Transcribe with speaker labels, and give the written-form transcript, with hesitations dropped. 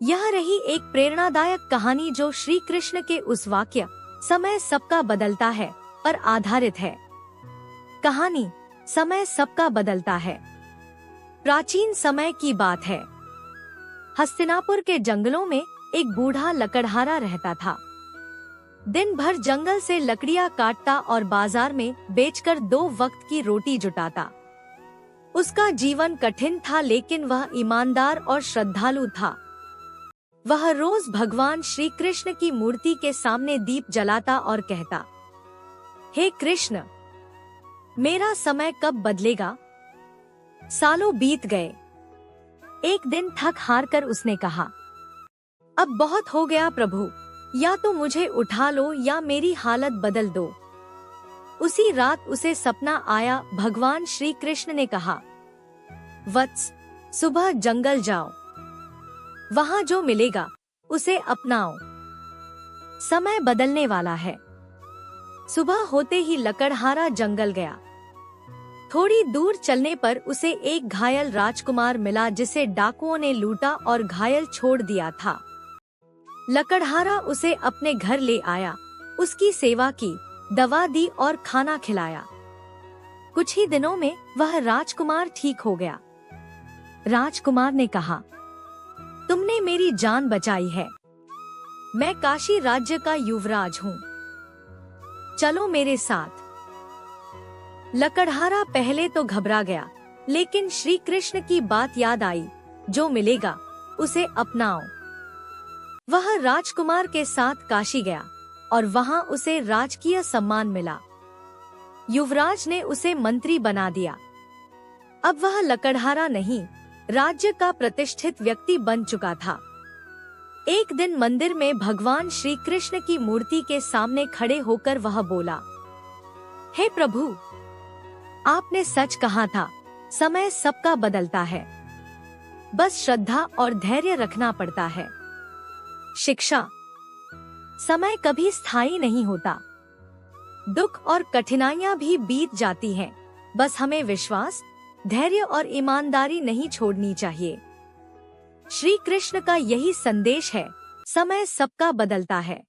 Speaker 1: यह रही एक प्रेरणादायक कहानी जो श्री कृष्ण के उस वाक्य समय सबका बदलता है पर आधारित है। कहानी समय सबका बदलता है। प्राचीन समय की बात है। हस्तिनापुर के जंगलों में एक बूढ़ा लकड़हारा रहता था। दिन भर जंगल से लकड़ियां काटता और बाजार में बेचकर 2 वक्त की रोटी जुटाता। उसका जीवन कठिन था लेकिन वह ईमानदार और श्रद्धालु था। वह रोज भगवान श्री कृष्ण की मूर्ति के सामने दीप जलाता और कहता, हे कृष्ण, मेरा समय कब बदलेगा? सालों बीत गए। एक दिन थक हार कर उसने कहा, अब बहुत हो गया प्रभु, या तो मुझे उठा लो या मेरी हालत बदल दो। उसी रात उसे सपना आया। भगवान श्री कृष्ण ने कहा, वत्स, सुबह जंगल जाओ, वहां जो मिलेगा उसे अपनाओ। समय बदलने वाला है। सुबह होते ही लकड़हारा जंगल गया। थोड़ी दूर चलने पर उसे एक घायल राजकुमार मिला जिसे डाकुओं ने लूटा और घायल छोड़ दिया था। लकड़हारा उसे अपने घर ले आया, उसकी सेवा की, दवा दी और खाना खिलाया। कुछ ही दिनों में वह राजकुमार ठीक हो गया। राजकुमार ने कहा, तुमने मेरी जान बचाई है। मैं काशी राज्य का युवराज हूँ, चलो मेरे साथ। लकड़हारा पहले तो घबरा गया, लेकिन श्री कृष्ण की बात याद आई, जो मिलेगा उसे अपनाओ। वह राजकुमार के साथ काशी गया और वहां उसे राजकीय सम्मान मिला। युवराज ने उसे मंत्री बना दिया। अब वह लकड़हारा नहीं, राज्य का प्रतिष्ठित व्यक्ति बन चुका था। एक दिन मंदिर में भगवान श्री कृष्ण की मूर्ति के सामने खड़े होकर वह बोला, हे प्रभु, आपने सच कहा था, समय सबका बदलता है। बस श्रद्धा और धैर्य रखना पड़ता है। शिक्षा, समय कभी स्थायी नहीं होता। दुख और कठिनाइयां भी बीत जाती हैं, बस हमें विश्वास, धैर्य और ईमानदारी नहीं छोड़नी चाहिए। श्री कृष्ण का यही संदेश है, समय सबका बदलता है।